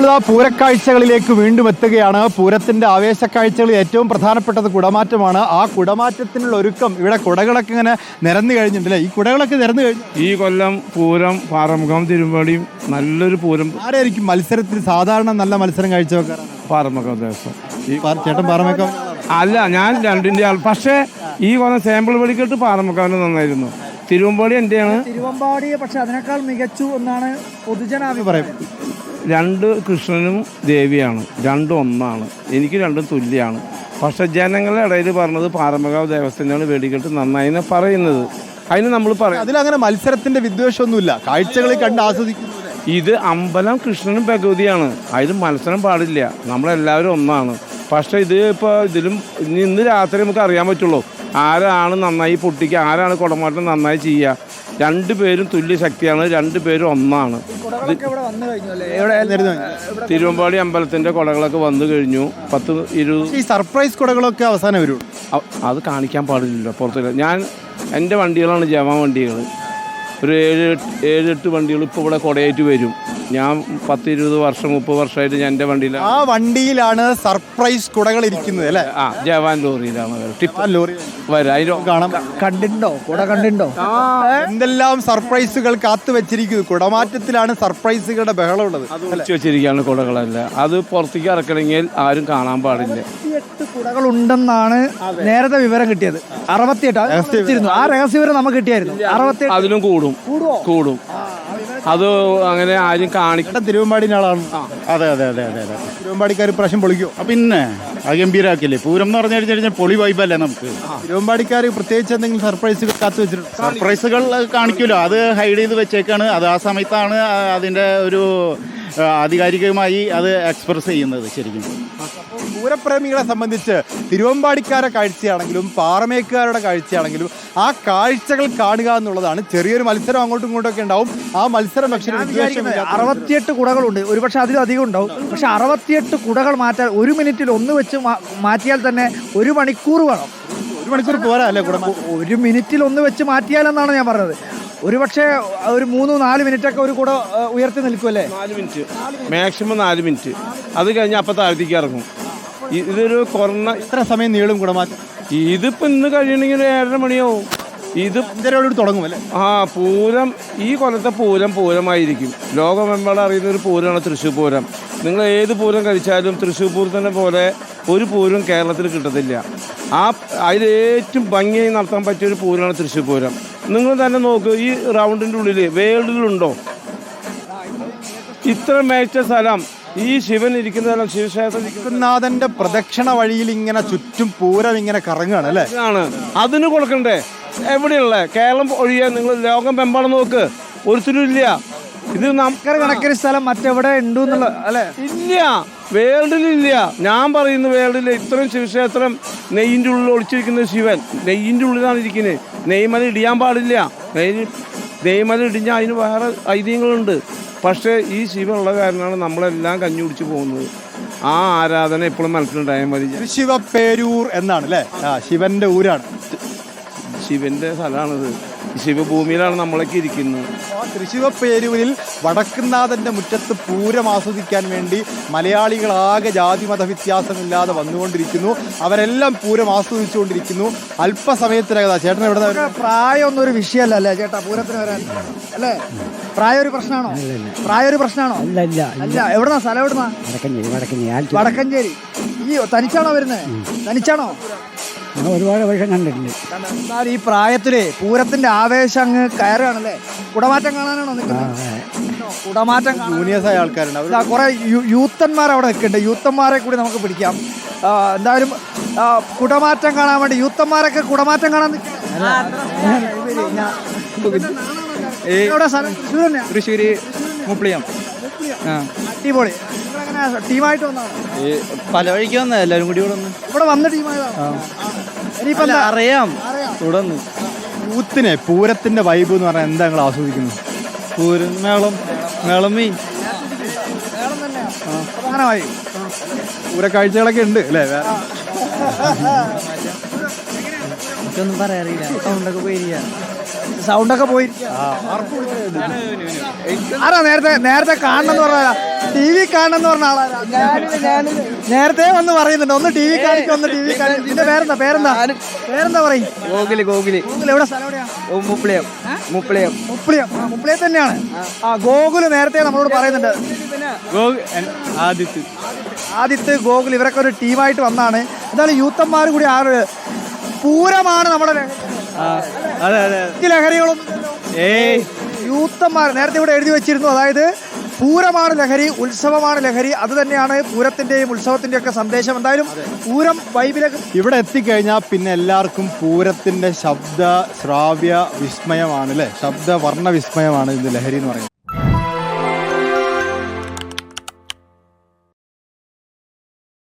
നമ്മളിതാ പൂരക്കാഴ്ചകളിലേക്ക് വീണ്ടും എത്തുകയാണ്. പൂരത്തിന്റെ ആവേശക്കാഴ്ചകളിൽ ഏറ്റവും പ്രധാനപ്പെട്ടത് കുടമാറ്റമാണ്. ആ കുടമാറ്റത്തിനുള്ള ഒരുക്കം ഇവിടെ കുടകളൊക്കെ ഇങ്ങനെ നിരന്നു കഴിഞ്ഞിട്ടുണ്ടല്ലേ? ഈ കുടകളൊക്കെ നിരന്നു കഴിഞ്ഞു. ഈ കൊല്ലം പൂരം പാറമുഖം തിരുവമ്പാടിയും നല്ലൊരു പൂരം. ആരായിരിക്കും മത്സരത്തിൽ സാധാരണ നല്ല മത്സരം കാഴ്ചവെക്കാറാണ്? പാറമുഖം ദേശം ചേട്ടൻ പാറമേക്കം അല്ല, ഞാൻ രണ്ടിൻ്റെ ആൾ. പക്ഷേ ഈ കൊല്ലം സാമ്പിൾ വെടിക്കെട്ട് പാറമുഖാവിന് നന്നായിരുന്നു. തിരുവമ്പാടി എൻ്റെയാണ്. തിരുവമ്പാടി പക്ഷെ അതിനേക്കാൾ മികച്ചു എന്നാണ് പൊതുജനാഭിപ്രായം. രണ്ട് കൃഷ്ണനും ദേവിയാണ്, രണ്ടും ഒന്നാണ്. എനിക്ക് രണ്ടും തുല്യമാണ്. പക്ഷെ ജനങ്ങളുടെ ഇടയിൽ പറഞ്ഞത് പാറമേക്കാവ് ദേവസ്ഥനാണ് വെടിക്കെട്ട് നന്നായി എന്ന് പറയുന്നത്. അതിന് നമ്മൾ പറയും അതിലങ്ങനെ മത്സരത്തിന്റെ വിദ്വേഷമൊന്നുമില്ല, കാഴ്ചകളിൽ കണ്ട് ആസ്വദിക്കുന്നു. ഇത് അമ്പലം കൃഷ്ണനും ഭഗവതിയാണ്, അതിൽ മത്സരം പാടില്ല. നമ്മളെല്ലാവരും ഒന്നാണ്. പക്ഷേ ഇത് ഇപ്പോൾ ഇതിലും ഇന്ന് രാത്രി നമുക്ക് അറിയാൻ പറ്റുള്ളൂ ആരാണ് നന്നായി പൊട്ടിക്കുക, ആരാണ് കുടമാറ്റം നന്നായി ചെയ്യുക. രണ്ടുപേരും തുല്യ ശക്തിയാണ്, രണ്ടുപേരും ഒന്നാണ്. തിരുവമ്പാടി അമ്പലത്തിന്റെ കുടകളൊക്കെ വന്നു കഴിഞ്ഞു. 10-20 ഈ സർപ്രൈസ് കുടകളൊക്കെ അവസാനം വരും. അത് കാണിക്കാൻ പാടില്ലല്ലോ പുറത്തില്ല. ഞാൻ എൻ്റെ വണ്ടികളാണ് ജവാൻ വണ്ടികൾ. ഒരു 7-8 വണ്ടികൾ ഇപ്പോൾ ഇവിടെ കുടയായിട്ട് വരും. ഞാൻ 10-20 വർഷം 30 വർഷമായിട്ട് ഞാൻ എൻ്റെ വണ്ടിയിലാണ്. ആ വണ്ടിയിലാണ് സർപ്രൈസ് കുടകൾ ഇരിക്കുന്നത് അല്ലേ? ജവാൻ ലോറിയിലാണ് ലോറി വരാം. അതിന് കാണാം. കണ്ടിട്ടുണ്ടോ? കുട കണ്ടിട്ടുണ്ടോ? എന്തെല്ലാം സർപ്രൈസുകൾ കാത്തു വെച്ചിരിക്കുന്നു. കുടമാറ്റത്തിലാണ് സർപ്രൈസുകളുടെ ബഹളമുള്ളത്. വെച്ചിരിക്കുകയാണ് കുടകളല്ല. അത് പുറത്തേക്ക് ഇറക്കണമെങ്കിൽ ആരും കാണാൻ പാടില്ല. 68 കുടകൾ ഉണ്ടെന്നാണ് നേരത്തെ വിവരം കിട്ടിയത്. 68 ആ രഹസ്യവിവരം നമുക്ക് കിട്ടിയായിരുന്നു. 68 അതിലും കൂടും. അത് അങ്ങനെ ആരും കാണിക്കണം. തിരുവമ്പാടിന്റെ ആളാണ്. അതെ അതെ അതെ അതെ അതെ തിരുവമ്പാടിക്കാർ പ്രാവശ്യം പൊളിക്കും. പിന്നെ ഗംഭീരാക്കില്ലേ പൂരം എന്ന് പറഞ്ഞു കഴിഞ്ഞാൽ പൊളി വൈബല്ലേ നമുക്ക്. തിരുവമ്പാടിക്കാർ പ്രത്യേകിച്ച് എന്തെങ്കിലും സർപ്രൈസുകൾ കാത്തു വെച്ചിട്ടുണ്ട്? സർപ്രൈസുകൾ കാണിക്കുമല്ലോ, അത് ഹൈഡ് ചെയ്ത് വെച്ചേക്കാണ്. അത് ആ സമയത്താണ് അതിൻ്റെ ഒരു ആധികാരികമായി അത് എക്സ്പ്രസ് ചെയ്യുന്നത്. ശരിക്കും പൂരപ്രേമികളെ സംബന്ധിച്ച് തിരുവമ്പാടിക്കാരുടെ കാഴ്ചയാണെങ്കിലും പാറമേക്കാരുടെ കാഴ്ചയാണെങ്കിലും ആ കാഴ്ചകൾ കാണുക എന്നുള്ളതാണ്. ചെറിയൊരു മത്സരം അങ്ങോട്ടും ഇങ്ങോട്ടൊക്കെ ഉണ്ടാവും. ആ മത്സരം പക്ഷേ 68 കുടകളുണ്ട്. ഒരുപക്ഷെ അതിലും അധികം ഉണ്ടാവും. പക്ഷെ 68 കുടകൾ മാറ്റാൻ 1 മിനിറ്റിൽ ഒന്ന് വെച്ച് മാറ്റിയാൽ തന്നെ 1 മണിക്കൂർ വേണം. 1 മണിക്കൂർ പോരാ അല്ലേ? 1 മിനിറ്റിൽ ഒന്ന് വെച്ച് മാറ്റിയാലെന്നാണ് ഞാൻ പറഞ്ഞത്. ഒരുപക്ഷെ ഒരു 3-4 മിനിറ്റൊക്കെ ഒരു കുട ഉയർത്തി നിൽക്കുമല്ലേ? 4 മിനിറ്റ് മാക്സിമം 4 മിനിറ്റ്. അത് കഴിഞ്ഞ് അപ്പം താഴ്ത്തേക്ക് ഇറങ്ങും. ഇതൊരു കൊറോണ. ഇത്ര സമയം നീളും കുടമാറ്റം? ഇതിപ്പോൾ ഇന്ന് കഴിയണമെങ്കിൽ 7:30 മണിയാവും. ഇത് 5:30 തുടങ്ങും അല്ലേ? പൂരം ഈ കൊല്ലത്തെ പൂരമായിരിക്കും. ലോകമെമ്പാടും അറിയുന്ന ഒരു പൂരമാണ് തൃശ്ശൂർ പൂരം. നിങ്ങൾ ഏത് പൂരം കഴിച്ചാലും തൃശ്ശൂർ പൂരത്തിനെ പോലെ ഒരു പൂരം കേരളത്തിൽ കിട്ടത്തില്ല. അതിലേറ്റവും ഭംഗിയായി നടത്താൻ പറ്റിയൊരു പൂരമാണ് തൃശ്ശൂർ പൂരം. നിങ്ങൾ തന്നെ നോക്ക്, ഈ റൗണ്ടിൻ്റെ ഉള്ളിൽ വേൾഡിലുണ്ടോ ഇത്ര മേച്ച സ്ഥലം? ഈ ശിവൻ ഇരിക്കുന്ന സ്ഥലം ശിവക്ഷേത്രനാഥന്റെ പ്രദക്ഷിണ വഴിയിൽ ഇങ്ങനെ ചുറ്റും പൂരം ഇങ്ങനെ കറങ്ങുകയാണ് അല്ലേ? അതിന് കൊടുക്കണ്ടേ? എവിടെയുള്ള കേരളം ഒഴിയാൻ നിങ്ങൾ ലോകമെമ്പാടും നോക്ക്, ഒരുത്തരും ഇല്ല. ഇത് കണക്കിന് സ്ഥലം മറ്റെവിടെ ഉണ്ട് അല്ലേ? ഇല്ല, വേൾഡിലില്ല. ഞാൻ പറയുന്നു വേൾഡിൽ ഇത്രയും ശിവക്ഷേത്രം നെയ്യിൻ്റെ ഉള്ളിൽ ഒളിച്ചിരിക്കുന്ന ശിവൻ നെയ്യിൻ്റെ ഉള്ളിലാണ് ഇരിക്കുന്നത്. നെയ്മല ഇടിയാൻ പാടില്ല. നെയ്മല ഇടിഞ്ഞാൽ അതിന് വേറെ ഐതിഹ്യങ്ങളുണ്ട്. പക്ഷേ ഈ ശിവൻ ഉള്ള കാരണമാണ് നമ്മളെല്ലാം കഞ്ഞി കുടിച്ച് പോകുന്നത്. ആ ആരാധന എപ്പോഴും മനസ്സിലുണ്ടായാൽ മതി. ശിവപേരൂർ എന്നാണ് അല്ലേ? ശിവന്റെ ഊരാണ്, ശിവന്റെ സ്ഥലമാണിത്. ശിവഭൂമിയിലാണ് നമ്മളൊക്കെ ഇരിക്കുന്നത്. തൃശ്ശിവപ്പേരൂരിൽ വടക്കുന്നാഥന്റെ മുറ്റത്ത് പൂരം ആസ്വദിക്കാൻ വേണ്ടി മലയാളികളാകെ ജാതിമത വ്യത്യാസമില്ലാതെ വന്നുകൊണ്ടിരിക്കുന്നു. അവരെല്ലാം പൂരം ആസ്വദിച്ചുകൊണ്ടിരിക്കുന്നു. അല്പസമയത്തിനകം ചേട്ടൻ എവിടെ പ്രായമൊന്നും ഒരു വിഷയമല്ല അല്ലേ ചേട്ടാ പൂരത്തിന് വരാൻ? അല്ലേ? പ്രായം ഒരു പ്രശ്നമാണോ? അല്ല. എവിടുന്നാ സ്ഥലം? എവിടുന്നാ? വടക്കഞ്ചേരി. ഈ തനിച്ചാണോ വരുന്നത്? തനിച്ചാണോ? ഒരുപാട് വർഷം കണ്ടിട്ടുണ്ട്. എന്നാൽ ഈ പ്രായത്തില് പൂരത്തിന്റെ ആവേശം അങ്ങ് കയറുകയാണല്ലേ? കുടമാറ്റം കാണാനാണോ നിൽക്കുന്നത്? കുടമാറ്റം ജൂനിയേഴ്സായ ആൾക്കാരുണ്ട്. കുറെ യൂത്തന്മാർ അവിടെ നിൽക്കുന്നുണ്ട്. യൂത്തന്മാരെ കൂടി നമുക്ക് പിടിക്കാം. എന്തായാലും കുടമാറ്റം കാണാൻ വേണ്ടി യൂത്തന്മാരൊക്കെ കുടമാറ്റം കാണാൻ തൃശ്ശൂര് മുപ്ലിയം. അടിപൊളി. ടീമായിട്ട് വന്നാണ്? പല വഴിക്ക് വന്ന എല്ലാവരും കൂടി ഇവിടെ വന്ന ടീമായതാണ്. ഇനിയിപ്പോ അറിയാം തുടർന്ന് യൂത്തിനെ പൂരത്തിന്റെ വൈബ് എന്ന് പറഞ്ഞാൽ എന്താ നിങ്ങൾ ആസ്വദിക്കുന്നത്? പൂരം മേളം മെയിൻ പ്രധാനമായി പൂരക്കാഴ്ചകളൊക്കെ ഉണ്ട് അല്ലേ? ഒന്നും പറയാറില്ല. സൗണ്ടൊക്കെ പോയിരിക്കുക. സൗണ്ടൊക്കെ പോയി ആരാ നേരത്തെ കാണണം എന്ന് പറഞ്ഞാ ടി വി കാണണം എന്ന് പറഞ്ഞ ആളാ നേരത്തെ വന്ന് പറയുന്നുണ്ട് ഒന്ന് ടി വി കാണിക്കും ഒന്ന് ടി വി കാണിക്കും ഇതിന്റെ പേരെന്താ പറയും ഗോകുലി ഗോകുലി ഗോകുൽ എവിടെ സ്ഥലം എവിടെയാ മുപ്ലിയം മുപ്ലിയം മുപ്ലിയം മുപ്ലിയം തന്നെയാണ് ഗോകുല് നേരത്തെ നമ്മളോട് പറയുന്നുണ്ട് ആദിത്ത് ഗോകുൽ ഇവരൊക്കെ ഒരു ടീമായിട്ട് വന്നാണ് എന്തായാലും യൂത്തന്മാർ കൂടി പൂരമാണ് നമ്മുടെ ലഹരികളൊന്നും യൂത്തന്മാർ നേരത്തെ ഇവിടെ എഴുതി വെച്ചിരുന്നു. അതായത് പൂരമാണ് ലഹരി, ഉത്സവമാണ് ലഹരി. അത് തന്നെയാണ് പൂരത്തിന്റെയും ഉത്സവത്തിന്റെയും ഒക്കെ സന്ദേശം. എന്തായാലും പൂരം വൈബിലേക്ക് ഇവിടെ എത്തിക്കഴിഞ്ഞാൽ പിന്നെ എല്ലാവർക്കും പൂരത്തിന്റെ ശബ്ദ ശ്രാവ്യ വിസ്മയമാണ് അല്ലേ, ശബ്ദ വർണ്ണ വിസ്മയമാണ് ഇത് ലഹരി എന്ന് പറയുന്നത്.